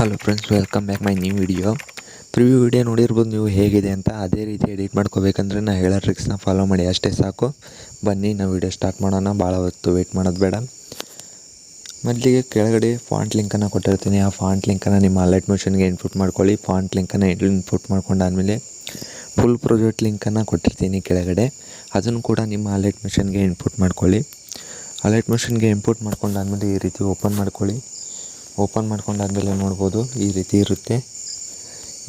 Hello friends, welcome back my new video. Preview video ನೋಡಿರ್ಬೋದು ನೀವು ಹೇಗಿದೆ ಅಂತ. ಅದೇ ರೀತಿ ಎಡಿಟ್ ಮಾಡ್ಕೋಬೇಕಂದ್ರೆ ನಾನು ಹೇಳೋ ಟ್ರಿಕ್ಸ್ನ ಫಾಲೋ ಮಾಡಿ ಅಷ್ಟೇ ಸಾಕು. ಬನ್ನಿ ನಾವು ವಿಡಿಯೋ ಸ್ಟಾರ್ಟ್ ಮಾಡೋಣ. ಭಾಳ ಹೊತ್ತು ವೆಯ್ಟ್ ಮಾಡೋದು ಬೇಡ. ಮೊದಲಿಗೆ ಕೆಳಗಡೆ ಫಾಂಟ್ ಲಿಂಕನ್ನು ಕೊಟ್ಟಿರ್ತೀನಿ. ಆ ಫಾಂಟ್ ಲಿಂಕನ್ನು ನಿಮ್ಮ ಅಲರ್ಟ್ ಮೋಷನ್ಗೆ ಇನ್ಪುಟ್ ಮಾಡ್ಕೊಳ್ಳಿ. ಫಾಂಟ್ ಲಿಂಕನ್ನು ಇನ್ಪುಟ್ ಮಾಡ್ಕೊಂಡಾದಮೇಲೆ ಫುಲ್ ಪ್ರಾಜೆಕ್ಟ್ ಲಿಂಕನ್ನು ಕೊಟ್ಟಿರ್ತೀನಿ ಕೆಳಗಡೆ. ಅದನ್ನು ಕೂಡ ನಿಮ್ಮ ಅಲರ್ಟ್ ಮೋಷನ್ಗೆ ಇನ್ಪುಟ್ ಮಾಡ್ಕೊಳ್ಳಿ. ಅಲರ್ಟ್ ಮೋಷನ್ಗೆ ಇನ್ಪುಟ್ ಮಾಡ್ಕೊಂಡಾದ್ಮೇಲೆ ಈ ರೀತಿ ಓಪನ್ ಮಾಡ್ಕೊಳ್ಳಿ. ಓಪನ್ ಮಾಡ್ಕೊಂಡಾದ್ಮೇಲೆ ನೋಡ್ಬೋದು ಈ ರೀತಿ ಇರುತ್ತೆ.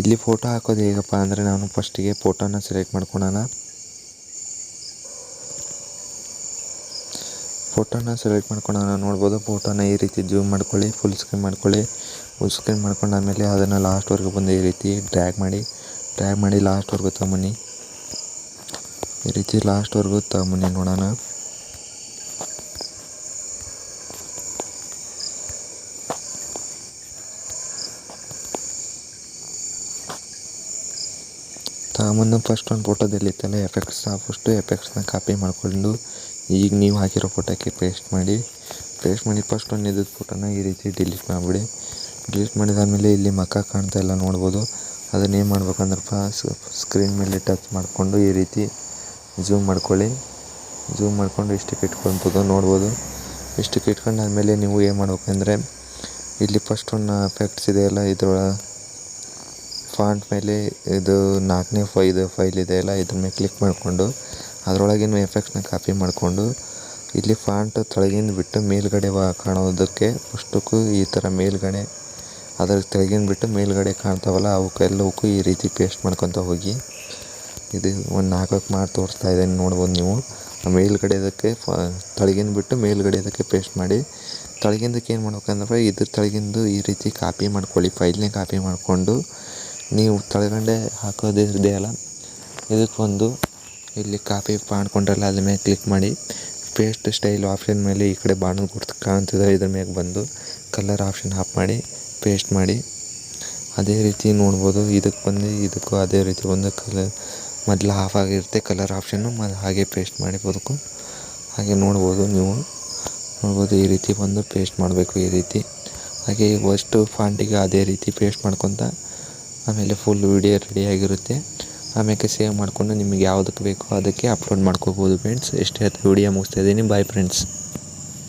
ಇಲ್ಲಿ ಫೋಟೋ ಹಾಕೋದು ಹೇಗಪ್ಪ ಅಂದರೆ, ನಾನು ಫಸ್ಟಿಗೆ ಫೋಟೋನ ಸೆಲೆಕ್ಟ್ ಮಾಡ್ಕೊಳ್ಳೋಣ. ನೋಡ್ಬೋದು ಫೋಟೋನ ಈ ರೀತಿ ಜೂಮ್ ಮಾಡ್ಕೊಳ್ಳಿ, ಫುಲ್ ಸ್ಕ್ರೀನ್ ಮಾಡ್ಕೊಳ್ಳಿ. ಫುಲ್ ಸ್ಕ್ರೀನ್ ಮಾಡ್ಕೊಂಡಾದ್ಮೇಲೆ ಅದನ್ನು ಲಾಸ್ಟ್ವರೆಗೂ ಬಂದು ಈ ರೀತಿ ಡ್ರ್ಯಾಗ್ ಮಾಡಿ ಲಾಸ್ಟ್ವರೆಗೂ ತಗೊಂಬನ್ನಿ. ಈ ರೀತಿ ಲಾಸ್ಟ್ವರೆಗೂ ತಗೊಂಬನ್ನಿ ನೋಡೋಣ. ತಗೊಂಬಂದು ಫಸ್ಟ್ ಒಂದು ಫೋಟೋದಲ್ಲಿತ್ತಲ್ಲ ಎಫೆಕ್ಟ್ಸ್ನ ಕಾಪಿ ಮಾಡಿಕೊಂಡು ಈಗ ನೀವು ಹಾಕಿರೋ ಫೋಟೋಕ್ಕೆ ಪೇಸ್ಟ್ ಮಾಡಿ ಫಸ್ಟ್ ಒಂದು ಇದ್ದ ಫೋಟೋನ ಈ ರೀತಿ ಡಿಲೀಟ್ ಮಾಡಿಬಿಡಿ. ಡಿಲೀಟ್ ಮಾಡಿದಾದಮೇಲೆ ಇಲ್ಲಿ ಮುಖ ಕಾಣ್ತಾ ಇಲ್ಲ ನೋಡ್ಬೋದು. ಅದನ್ನೇನು ಮಾಡ್ಬೇಕಂದ್ರಪ್ಪ, ಸ್ಕ್ರೀನ್ ಮೇಲೆ ಟಚ್ ಮಾಡಿಕೊಂಡು ಈ ರೀತಿ ಝೂಮ್ ಮಾಡ್ಕೊಳ್ಳಿ. ಝೂಮ್ ಮಾಡಿಕೊಂಡು ಇಷ್ಟಕ್ಕೆ ಇಟ್ಕೊಳ್ಬೋದು ನೋಡ್ಬೋದು. ಇಷ್ಟಕ್ಕೆ ಇಟ್ಕೊಂಡಾದ್ಮೇಲೆ ನೀವು ಏನು ಮಾಡ್ಬೇಕಂದ್ರೆ, ಇಲ್ಲಿ ಫಸ್ಟ್ ಒಂದು ಎಫೆಕ್ಟ್ಸ್ ಇದೆಯಲ್ಲ, ಇದ್ರ ಫಾಂಟ್ ಮೇಲೆ ಇದು 4ನೇ ಫೈಲ್ ಇದೆಯಲ್ಲ, ಇದ್ರ ಮೇಲೆ ಕ್ಲಿಕ್ ಮಾಡಿಕೊಂಡು ಅದರೊಳಗಿನ ಎಫೆಕ್ಟ್ಸ್ನ ಕಾಪಿ ಮಾಡಿಕೊಂಡು ಇಲ್ಲಿ ಫಾಂಟ್ ತೆಳಗಿಂದ ಬಿಟ್ಟು ಮೇಲ್ಗಡೆ ಕಾಣೋದಕ್ಕೆ ಅಷ್ಟಕ್ಕೂ ಈ ಥರ ಮೇಲ್ಗಡೆ ಅದರ ತೆಳಗಿಂದ ಬಿಟ್ಟು ಮೇಲ್ಗಡೆ ಕಾಣ್ತಾವಲ್ಲ ಅವಕ್ಕೆಲ್ಲವಕ್ಕೂ ಈ ರೀತಿ ಪೇಸ್ಟ್ ಮಾಡ್ಕೊತ ಹೋಗಿ. ಇದು ಒಂದು 4 ಮಾಡಿ ತೋರಿಸ್ತಾ ಇದ್ದೇನೆ ನೋಡ್ಬೋದು ನೀವು. ಮೇಲ್ಗಡೆದಕ್ಕೆ ತೆಳಗಿಂದ ಬಿಟ್ಟು ಮೇಲ್ಗಡೆದಕ್ಕೆ ಪೇಸ್ಟ್ ಮಾಡಿ. ತೆಳಗಿಂದಕ್ಕೆ ಏನು ಮಾಡ್ಬೇಕಂದ್ರೆ, ಇದ್ರ ತೆಳಗಿಂದು ಈ ರೀತಿ ಕಾಪಿ ಮಾಡ್ಕೊಳ್ಳಿ. ಫೈಲ್ನೇ ಕಾಪಿ ಮಾಡಿಕೊಂಡು ನೀವು ತೆಳಗಡೆ ಹಾಕೋದಿದೆಯಲ್ಲ, ಇದಕ್ಕೆ ಒಂದು ಇಲ್ಲಿ ಕಾಪಿ ಮಾಡ್ಕೊಂಡ್ರಲ್ಲ ಅದ್ರ ಮೇಲೆ ಕ್ಲಿಕ್ ಮಾಡಿ. ಪೇಸ್ಟ್ ಸ್ಟೈಲ್ ಆಪ್ಷನ್ ಮೇಲೆ ಈ ಕಡೆ ಬಾಣದ ಗುರ್ತು ಕಾಣ್ತಿದೆ, ಇದ್ರ ಮೇಲೆ ಬಂದು ಕಲರ್ ಆಪ್ಷನ್ ಆಫ್ ಮಾಡಿ ಪೇಸ್ಟ್ ಮಾಡಿ. ಅದೇ ರೀತಿ ನೋಡ್ಬೋದು. ಇದಕ್ಕೆ ಬಂದು ಇದಕ್ಕೂ ಅದೇ ರೀತಿ ಒಂದು ಕಲರ್ ಮೊದಲು ಆಫ್ ಆಗಿರುತ್ತೆ ಕಲರ್ ಆಪ್ಷನ್ನು, ಹಾಗೆ ಪೇಸ್ಟ್ ಮಾಡಿ ಬದುಕು ಹಾಗೆ ನೋಡ್ಬೋದು. ನೀವು ನೋಡ್ಬೋದು ಈ ರೀತಿ ಬಂದು ಪೇಸ್ಟ್ ಮಾಡಬೇಕು ಈ ರೀತಿ. ಹಾಗೆ ಫಸ್ಟು ಫಾಂಟಿಗೆ ಅದೇ ರೀತಿ ಪೇಸ್ಟ್ ಮಾಡ್ಕೊತ ಆಮೇಲೆ ಫುಲ್ ವಿಡಿಯೋ ರೆಡಿಯಾಗಿರುತ್ತೆ. ಆಮೇಲೆ ಸೇವ್ ಮಾಡಿಕೊಂಡು ನಿಮಗೆ ಯಾವುದಕ್ಕೆ ಬೇಕೋ ಅದಕ್ಕೆ ಅಪ್ಲೋಡ್ ಮಾಡ್ಕೋಬೋದು ಫ್ರೆಂಡ್ಸ್. ಇಷ್ಟೇ ವಿಡಿಯೋ ಮುಗಿಸ್ತಾ ಇದ್ದೀನಿ. Bye friends.